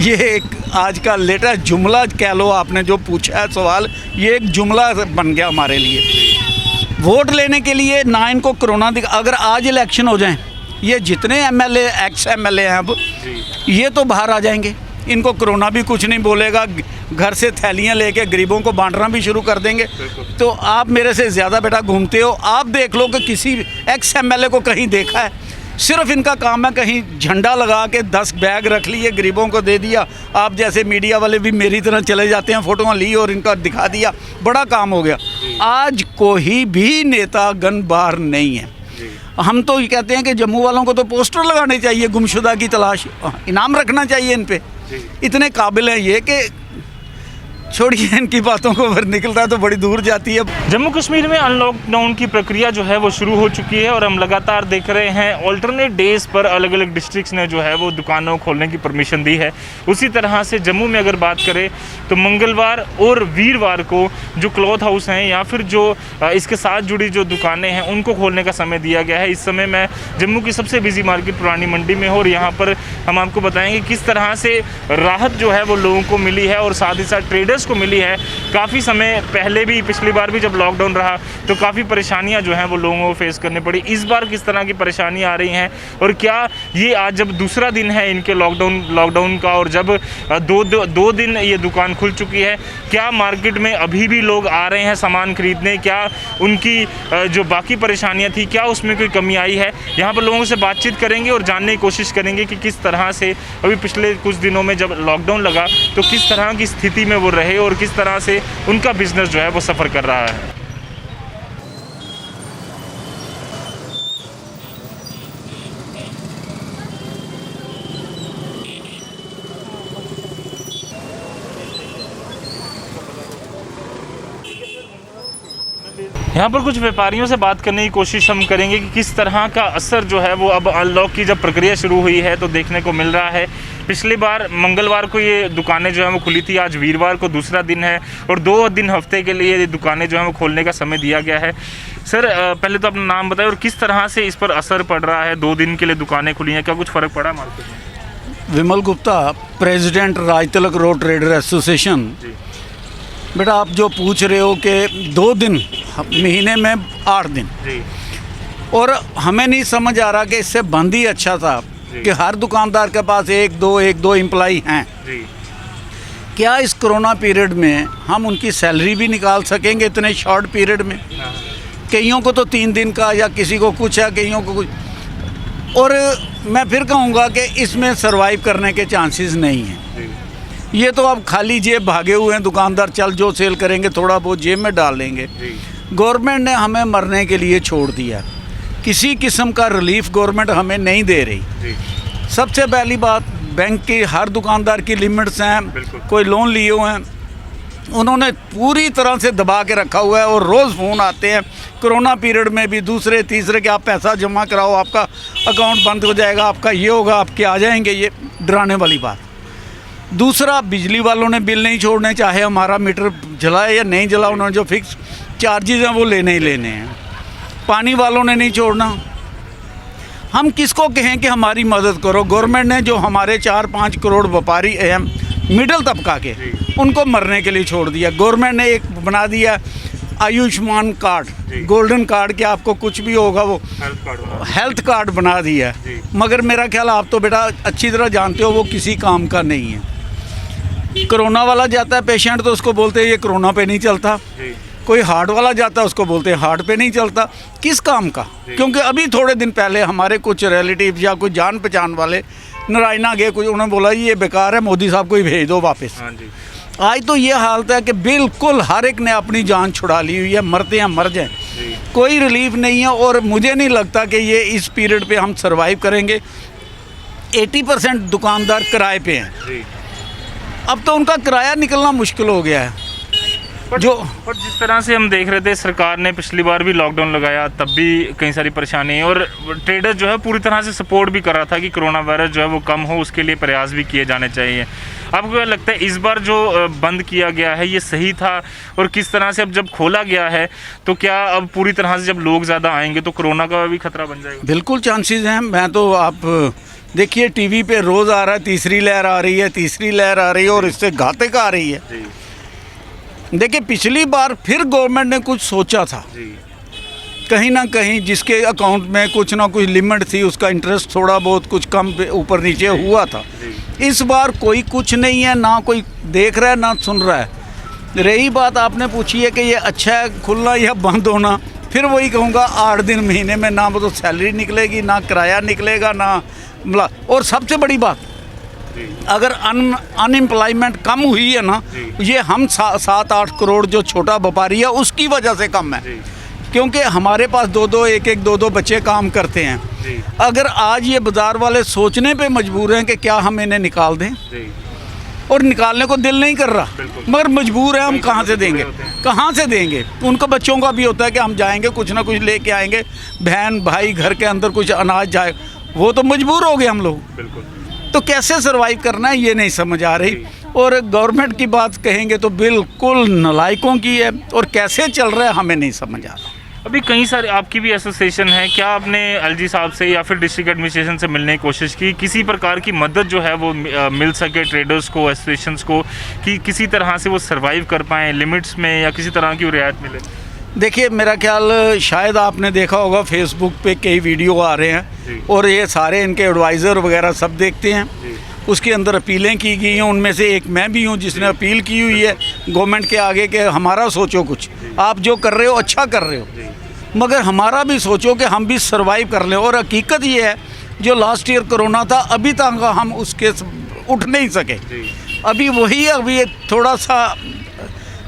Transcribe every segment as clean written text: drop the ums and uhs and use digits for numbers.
ये एक आज का लेटेस्ट जुमला कह लो, आपने जो पूछा है सवाल, ये एक जुमला बन गया हमारे लिए। वोट लेने के लिए ना इनको कोरोना अगर आज इलेक्शन हो जाए, ये जितने एमएलए एक्स एमएलए हैं अब, ये तो बाहर आ जाएंगे। इनको कोरोना भी कुछ नहीं बोलेगा, घर से थैलियां लेके गरीबों को बांटना भी शुरू कर देंगे। तो आप मेरे से ज़्यादा बेटा घूमते हो, आप देख लो कि किसी एक्स एमएलए को कहीं देखा है? सिर्फ इनका काम है कहीं झंडा लगा के 10 बैग रख लिए, गरीबों को दे दिया। आप जैसे मीडिया वाले भी मेरी तरह चले जाते हैं, फ़ोटोआँ ली और इनका दिखा दिया, बड़ा काम हो गया। आज कोई भी नेता गन बार नहीं है। हम तो ये कहते हैं कि जम्मू वालों को तो पोस्टर लगाने चाहिए, गुमशुदा की तलाश, इनाम रखना चाहिए इन पे। इतने काबिल हैं ये कि छोड़िए इनकी बातों को, अगर निकलता है तो बड़ी दूर जाती है। जम्मू कश्मीर में अनलॉकडाउन की प्रक्रिया जो है वो शुरू हो चुकी है और हम लगातार देख रहे हैं ऑल्टरनेट डेज पर अलग अलग डिस्ट्रिक्ट्स ने जो है वो दुकानों खोलने की परमिशन दी है। उसी तरह से जम्मू में अगर बात करें तो मंगलवार और वीरवार को जो क्लॉथ हाउस हैं या फिर जो इसके साथ जुड़ी जो दुकानें हैं उनको खोलने का समय दिया गया है। इस समय मैं जम्मू की सबसे बिजी मार्केट पुरानी मंडी में हूँ और यहाँ पर हम आपको बताएंगे किस तरह से राहत जो है वो लोगों को मिली है और साथ ही साथ ट्रेडर्स को मिली है। काफ़ी समय पहले भी, पिछली बार भी जब लॉकडाउन रहा तो काफ़ी परेशानियां जो हैं वो लोगों को फेस करनी पड़ी। इस बार किस तरह की परेशानियां आ रही हैं और क्या ये आज जब दूसरा दिन है इनके लॉकडाउन का और जब दो दिन ये दुकान खुल चुकी है, क्या मार्केट में अभी भी लोग आ रहे हैं सामान खरीदने? क्या उनकी जो बाकी परेशानियाँ थी क्या उसमें कोई कमी आई है? यहाँ पर लोगों से बातचीत करेंगे और जानने की कोशिश करेंगे कि किस तरह से अभी पिछले कुछ दिनों में जब लॉकडाउन लगा तो किस तरह की स्थिति में वो रहे और किस तरह से उनका बिजनेस जो है वो सफ़र कर रहा है। यहाँ पर कुछ व्यापारियों से बात करने की कोशिश हम करेंगे कि किस तरह का असर जो है वो अब अनलॉक की जब प्रक्रिया शुरू हुई है तो देखने को मिल रहा है। पिछली बार मंगलवार को ये दुकानें जो है वो खुली थी, आज वीरवार को दूसरा दिन है और 2 दिन हफ्ते के लिए दुकानें जो है वो खोलने का समय दिया गया है। सर पहले तो अपना नाम बताएं और किस तरह से इस पर असर पड़ रहा है? 2 दिन के लिए दुकानें खुली हैं, क्या कुछ फ़र्क पड़ा मार्केट में? Vimal Gupta, president Rajtilak road trader association. बेटा आप जो पूछ रहे हो कि 2 दिन महीने में 8 दिन जी। और हमें नहीं समझ आ रहा कि इससे बंद ही अच्छा था कि हर दुकानदार के पास 1-2 एम्प्लॉई हैं जी। क्या इस कोरोना पीरियड में हम उनकी सैलरी भी निकाल सकेंगे इतने शॉर्ट पीरियड में? कईयों को तो 3 दिन का, या किसी को कुछ है, कईयों को कुछ। और मैं फिर कहूँगा कि इसमें सरवाइव करने के चांसेस नहीं हैं। ये तो अब खाली जेब भागे हुए हैं दुकानदार, चल जो सेल करेंगे थोड़ा बहुत जेब में डाल लेंगे। गवर्नमेंट ने हमें मरने के लिए छोड़ दिया, किसी किस्म का रिलीफ गवर्नमेंट हमें नहीं दे रही। सबसे पहली बात, बैंक की हर दुकानदार की लिमिट्स हैं, कोई लोन लिए हुए हैं, उन्होंने पूरी तरह से दबा के रखा हुआ है और रोज़ फ़ोन आते हैं कोरोना पीरियड में भी, दूसरे तीसरे के आप पैसा जमा कराओ, आपका अकाउंट बंद हो जाएगा, आपका ये होगा, आपके आ जाएंगे। ये डराने वाली बात। दूसरा, बिजली वालों ने बिल नहीं छोड़ने, चाहे हमारा मीटर जलाए या नहीं जला, उन्होंने जो फिक्स चार्जेस हैं वो लेने ही लेने हैं। पानी वालों ने नहीं छोड़ना। हम किसको कहें कि हमारी मदद करो? गवर्नमेंट ने जो हमारे 4-5 करोड़ व्यापारी हैं मिडिल तबका के, उनको मरने के लिए छोड़ दिया। गवर्नमेंट ने एक बना दिया आयुष्मान कार्ड, गोल्डन कार्ड, कि आपको कुछ भी होगा वो हेल्थ कार्ड बना दिया। मगर मेरा ख्याल, आप तो बेटा अच्छी तरह जानते हो, वो किसी काम का नहीं है। कोरोना वाला जाता है पेशेंट तो उसको बोलते हैं ये कोरोना पे नहीं चलता, कोई हार्ट वाला जाता है उसको बोलते हैं हार्ट पे नहीं चलता। किस काम का? क्योंकि अभी थोड़े दिन पहले हमारे कुछ रिलेटिव या कुछ जान पहचान वाले नारायणा गए, कुछ उन्होंने बोला ये बेकार है, मोदी साहब को ही भेज दो वापस। आज तो ये हालत है कि बिल्कुल हर एक ने अपनी जान छुड़ा ली हुई है, मरते हैं मर जाएं, कोई रिलीफ नहीं है। और मुझे नहीं लगता कि ये इस पीरियड पे हम सरवाइव करेंगे। 80% दुकानदार किराए पे हैं, अब तो उनका किराया निकलना मुश्किल हो गया है। पर जिस तरह से हम देख रहे थे, सरकार ने पिछली बार भी लॉकडाउन लगाया, तब भी कई सारी परेशानी, और ट्रेडर जो है पूरी तरह से सपोर्ट भी कर रहा था कि कोरोना वायरस जो है वो कम हो, उसके लिए प्रयास भी किए जाने चाहिए। आपको क्या लगता है इस बार जो बंद किया गया है ये सही था? और किस तरह से अब जब खोला गया है तो क्या अब पूरी तरह से जब लोग ज़्यादा आएंगे तो कोरोना का भी खतरा बन जाएगा? बिल्कुल चांसेस हैं। मैं तो आप देखिए टीवी पे रोज़ आ रहा है तीसरी लहर आ रही है, तीसरी लहर आ रही है और इससे घातक आ रही है। देखिए पिछली बार फिर गवर्नमेंट ने कुछ सोचा था, कहीं ना कहीं जिसके अकाउंट में कुछ ना कुछ लिमिट थी, उसका इंटरेस्ट थोड़ा बहुत कुछ कम ऊपर नीचे हुआ था। इस बार कोई कुछ नहीं है, ना कोई देख रहा है ना सुन रहा है। रही बात आपने पूछी है कि ये अच्छा है खुलना या बंद होना, फिर वही कहूँगा 8 दिन महीने में ना वो तो सैलरी निकलेगी, ना किराया निकलेगा, ना और सबसे बड़ी बात अगर अनएम्प्लॉयमेंट कम हुई है ना, ये हम 7-8 करोड़ जो छोटा व्यापारी है उसकी वजह से कम है, क्योंकि हमारे पास 2-2 1-1 2-2 बच्चे काम करते हैं। अगर आज ये बाज़ार वाले सोचने पे मजबूर हैं कि क्या हम इन्हें निकाल दें, और निकालने को दिल नहीं कर रहा, मगर मजबूर है, हम कहाँ से देंगे, कहाँ से देंगे। उनको बच्चों का भी होता है कि हम जाएंगे कुछ ना कुछ लेके आएंगे, बहन भाई घर के अंदर कुछ अनाज जाए, वो तो मजबूर हो गए हम लोग। तो कैसे सरवाइव करना है ये नहीं समझ आ रही। और गवर्नमेंट की बात कहेंगे तो बिल्कुल नालायकों की है, और कैसे चल रहा है हमें नहीं समझ आ रहा। अभी कई सारे आपकी भी एसोसिएशन है, क्या आपने एलजी साहब से या फिर डिस्ट्रिक्ट एडमिनिस्ट्रेशन से मिलने की कोशिश की, किसी प्रकार की मदद जो है वो मिल सके ट्रेडर्स को, एसोसिएशंस को, कि किसी तरह से वो सर्वाइव कर पाएँ लिमिट्स में, या किसी तरह की रियायत मिले? देखिए मेरा ख्याल शायद आपने देखा होगा फेसबुक पे कई वीडियो आ रहे हैं और ये सारे इनके एडवाइज़र वगैरह सब देखते हैं, उसके अंदर अपीलें की गई हैं। उनमें से एक मैं भी हूँ जिसने अपील की हुई है गवर्नमेंट के आगे कि हमारा सोचो, कुछ आप जो कर रहे हो अच्छा कर रहे हो, मगर हमारा भी सोचो कि हम भी सर्वाइव कर लें। और हकीकत ये है जो लास्ट ईयर कोरोना था अभी तक हम उसके उठ नहीं सके, अभी वही अभी थोड़ा सा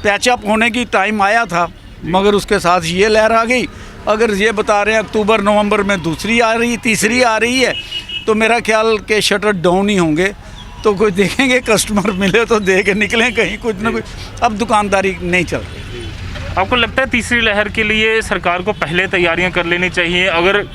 पैचअप होने की टाइम आया था, मगर उसके साथ ये लहर आ गई। अगर ये बता रहे हैं अक्टूबर नवंबर में दूसरी आ रही, तीसरी आ रही है, तो मेरा ख्याल के शटर डाउन ही होंगे। तो कोई देखेंगे कस्टमर मिले तो दे के निकलें कहीं, कुछ ना कुछ। अब दुकानदारी नहीं चल रही। आपको लगता है तीसरी लहर के लिए सरकार को पहले तैयारियां कर लेनी चाहिए? अगर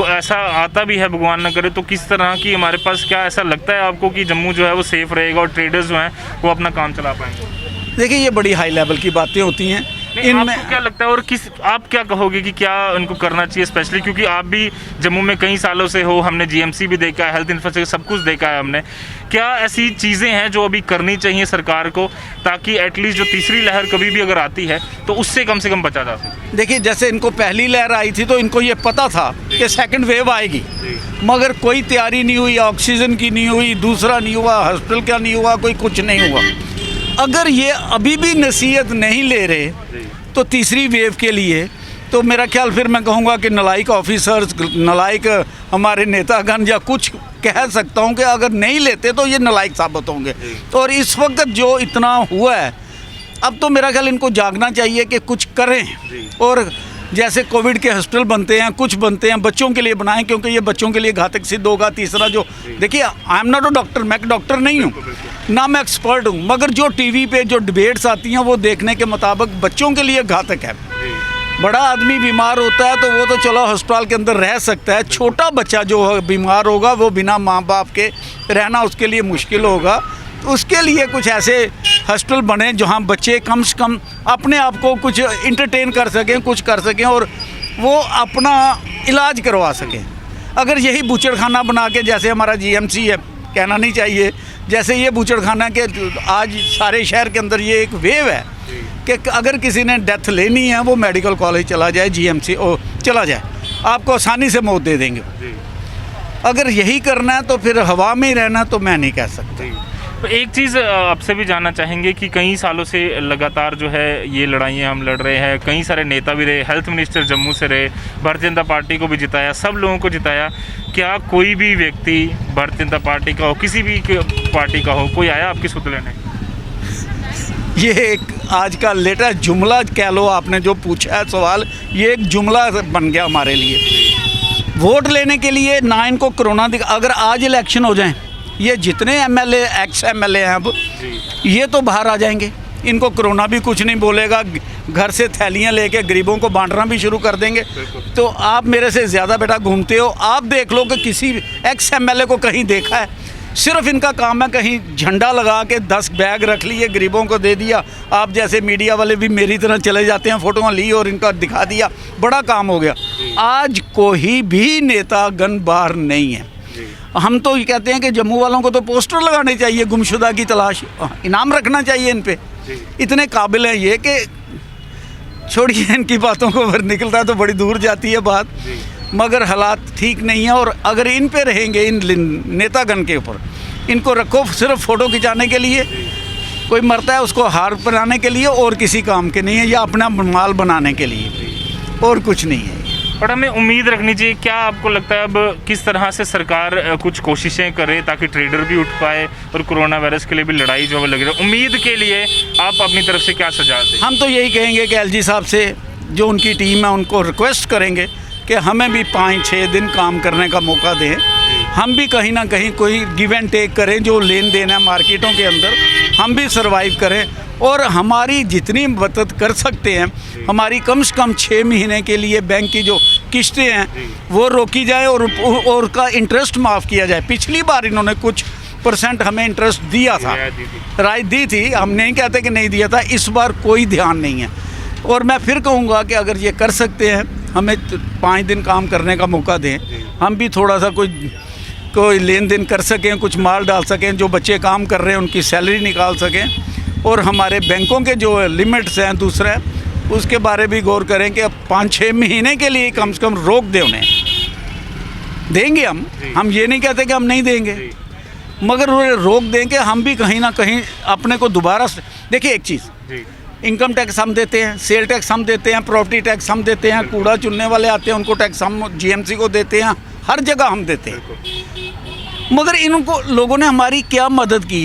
ऐसा आता भी है भगवान न करे, तो किस तरह की हमारे पास, क्या ऐसा लगता है आपको कि जम्मू जो है वो सेफ़ रहेगा और ट्रेडर्स जो हैं वो अपना काम चला पाएंगे? देखिए ये बड़ी हाई लेवल की बातें होती हैं, इनमें आपको क्या लगता है, और आप क्या कहोगे कि क्या उनको करना चाहिए, स्पेशली क्योंकि आप भी जम्मू में कई सालों से हो, हमने जीएमसी भी देखा है, हेल्थ इंफ्रास्ट्रक्चर सब कुछ देखा है हमने। क्या ऐसी चीज़ें हैं जो अभी करनी चाहिए सरकार को, ताकि एटलीस्ट जो तीसरी लहर कभी भी अगर आती है तो उससे कम से कम बचा जा सके? देखिए जैसे इनको पहली लहर आई थी तो इनको ये पता था कि सेकंड वेव आएगी, मगर कोई तैयारी नहीं हुई, ऑक्सीजन की नहीं हुई, दूसरा नहीं हुआ, हॉस्पिटल का नहीं हुआ, कोई कुछ नहीं हुआ। अगर ये अभी भी नसीहत नहीं ले रहे तो तीसरी वेव के लिए, तो मेरा ख्याल फिर मैं कहूँगा कि नालायक ऑफिसर्स, नालायक हमारे नेतागण, या कुछ कह सकता हूँ कि अगर नहीं लेते तो ये नालायक साबित होंगे। और इस वक्त जो इतना हुआ है, अब तो मेरा ख्याल इनको जागना चाहिए कि कुछ करें। और जैसे कोविड के हॉस्पिटल बनते हैं, कुछ बनते हैं, बच्चों के लिए बनाएं, क्योंकि ये बच्चों के लिए घातक सिद्ध होगा। तीसरा जो देखिए, I am not a doctor, मैं डॉक्टर नहीं हूँ ना मैं एक्सपर्ट हूँ, मगर जो टीवी पे जो डिबेट्स आती हैं वो देखने के मुताबिक बच्चों के लिए घातक है। बड़ा आदमी बीमार होता है तो वो तो चलो अस्पताल के अंदर रह सकता है, छोटा बच्चा जो बीमार होगा वो बिना माँ बाप के रहना उसके लिए मुश्किल होगा। तो उसके लिए कुछ ऐसे हॉस्पिटल बने जहाँ बच्चे कम से कम अपने आप को कुछ इंटरटेन कर सकें, कुछ कर सकें और वो अपना इलाज करवा सकें। अगर यही बूचड़खाना बना के, जैसे हमारा जीएमसी है, कहना नहीं चाहिए, जैसे ये बूचड़खाना के आज सारे शहर के अंदर ये एक वेव है कि अगर किसी ने डेथ लेनी है वो मेडिकल कॉलेज चला जाए, जीएमसी चला जाए, आपको आसानी से मौत दे देंगे। अगर यही करना है तो फिर हवा में ही रहना, तो मैं नहीं कह सकता। तो एक चीज़ आपसे भी जानना चाहेंगे कि कई सालों से लगातार जो है ये लड़ाइयाँ हम लड़ रहे हैं, कई सारे नेता भी रहे, हेल्थ मिनिस्टर जम्मू से रहे, भारतीय जनता पार्टी को भी जिताया, सब लोगों को जिताया। क्या कोई भी व्यक्ति भारतीय जनता पार्टी का हो, किसी भी पार्टी का हो, कोई आया आपकी सुध लेने? ये एक आज का लेटेस्ट जुमला कह लो, आपने जो पूछा है सवाल, ये एक जुमला बन गया हमारे लिए। वोट लेने के लिए ना इनको कोरोना अगर आज इलेक्शन हो जाए, ये जितने एमएलए, एक्स एमएलए हैं अब, ये तो बाहर आ जाएंगे, इनको कोरोना भी कुछ नहीं बोलेगा, घर से थैलियां लेके गरीबों को बांटना भी शुरू कर देंगे। तो आप मेरे से ज़्यादा बेटा घूमते हो, आप देख लो कि किसी एक्स एमएलए को कहीं देखा है? सिर्फ इनका काम है कहीं झंडा लगा के 10 बैग रख लिए, गरीबों को दे दिया। आप जैसे मीडिया वाले भी मेरी तरह चले जाते हैं, फ़ोटोआँ ली और इनका दिखा दिया, बड़ा काम हो गया। आज कोई भी नेता गन बाहर नहीं है। हम तो ये कहते हैं कि जम्मू वालों को तो पोस्टर लगाने चाहिए, गुमशुदा की तलाश, इनाम रखना चाहिए इन पे। इतने काबिल हैं ये कि छोड़िए इनकी बातों को, अगर निकलता है तो बड़ी दूर जाती है बात, मगर हालात ठीक नहीं है। और अगर इन पे रहेंगे, इन नेतागण के ऊपर, इनको रखो सिर्फ फ़ोटो खिंचाने के लिए, कोई मरता है उसको हार बनाने के लिए, और किसी काम के नहीं है, या अपना माल बनाने के लिए, और कुछ नहीं है। और हमें उम्मीद रखनी चाहिए, क्या आपको लगता है अब किस तरह से सरकार कुछ कोशिशें करे ताकि ट्रेडर भी उठ पाए और कोरोना वायरस के लिए भी लड़ाई जो है लग रही है, उम्मीद के लिए आप अपनी तरफ से क्या सुझाव दें? हम तो यही कहेंगे कि एलजी साहब से, जो उनकी टीम है, उनको रिक्वेस्ट करेंगे कि हमें भी 5-6 दिन काम करने का मौका दें, हम भी कहीं ना कहीं कोई गिव एंड टेक करें, जो लेन देन है मार्केटों के अंदर, हम भी सर्वाइव करें, और हमारी जितनी मदद कर सकते हैं, हमारी कम से कम 6 महीने के लिए बैंक की जो किस्तें हैं वो रोकी जाए, और का इंटरेस्ट माफ़ किया जाए। पिछली बार इन्होंने कुछ % हमें इंटरेस्ट दिया था, राय दी थी, हम नहीं कहते कि नहीं दिया था, इस बार कोई ध्यान नहीं है। और मैं फिर कहूँगा कि अगर ये कर सकते हैं, हमें 5 दिन काम करने का मौका दें, हम भी थोड़ा सा कोई लेन देन कर सकें, कुछ माल डाल सकें, जो बच्चे काम कर रहे हैं उनकी सैलरी निकाल सकें, और हमारे बैंकों के जो लिमिट्स हैं दूसरा, उसके बारे भी गौर करें कि अब 5-6 महीने के लिए कम से कम रोक दें उन्हें। देंगे हम ये नहीं कहते कि हम नहीं देंगे, मगर उन्हें रोक दें कि हम भी कहीं ना कहीं अपने को दोबारा से देखिए। एक चीज़, इनकम टैक्स हम देते हैं, सेल टैक्स हम देते हैं, प्रॉपर्टी टैक्स हम देते हैं, कूड़ा चुनने वाले आते हैं उनको टैक्स हम जीएमसी को देते हैं, हर जगह हम देते हैं, मगर इनको लोगों ने हमारी क्या मदद की?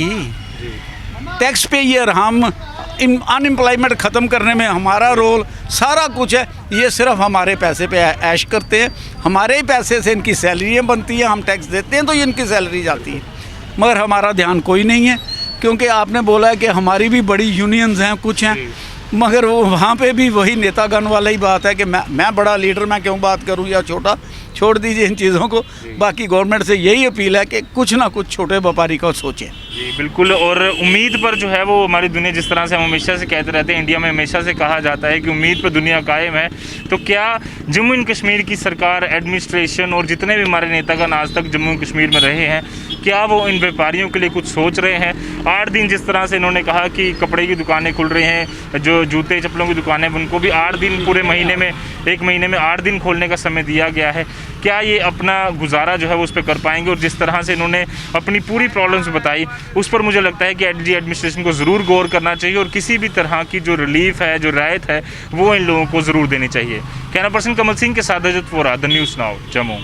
टैक्स पेयर हम, अनएम्प्लॉयमेंट ख़त्म करने में हमारा रोल, सारा कुछ है। ये सिर्फ हमारे पैसे पे ऐश करते हैं, हमारे ही पैसे से इनकी सैलरियाँ बनती हैं, हम टैक्स देते हैं तो इनकी सैलरी जाती है, मगर हमारा ध्यान कोई नहीं है। क्योंकि आपने बोला है कि हमारी भी बड़ी यूनियंस हैं, कुछ हैं, मगर वो वहाँ पे भी वही नेतागण वाला ही बात है कि मैं बड़ा लीडर, मैं क्यों बात करूँ, या छोटा, छोड़ दीजिए इन चीज़ों को। बाकी गवर्नमेंट से यही अपील है कि कुछ ना कुछ छोटे व्यापारी को सोचें। जी बिल्कुल, और उम्मीद पर जो है वो हमारी दुनिया, जिस तरह से हम हमेशा से कहते रहते हैं, इंडिया में हमेशा से कहा जाता है कि उम्मीद पर दुनिया कायम है। तो क्या जम्मू एंड कश्मीर की सरकार, एडमिनिस्ट्रेशन और जितने भी हमारे नेतागण आज तक जम्मू कश्मीर में रहे हैं, क्या वो इन व्यापारियों के लिए कुछ सोच रहे हैं? 8 दिन जिस तरह से इन्होंने कहा कि कपड़े की दुकानें खुल रही हैं, जो जूते चप्पलों की दुकानें, उनको भी 8 दिन, पूरे महीने में, 1 महीने में 8 दिन खोलने का समय दिया गया है। क्या ये अपना गुजारा जो है वो उस पर कर पाएंगे? और जिस तरह से इन्होंने अपनी पूरी प्रॉब्लम्स बताई, उस पर मुझे लगता है कि एलजी एडमिनिस्ट्रेशन को ज़रूर गौर करना चाहिए, और किसी भी तरह की जो रिलीफ है, जो राहत है, वो इन लोगों को ज़रूर देनी चाहिए। कैमरा पर्सन कमल सिंह के साथ Ajat Vora, the news now, Jammu.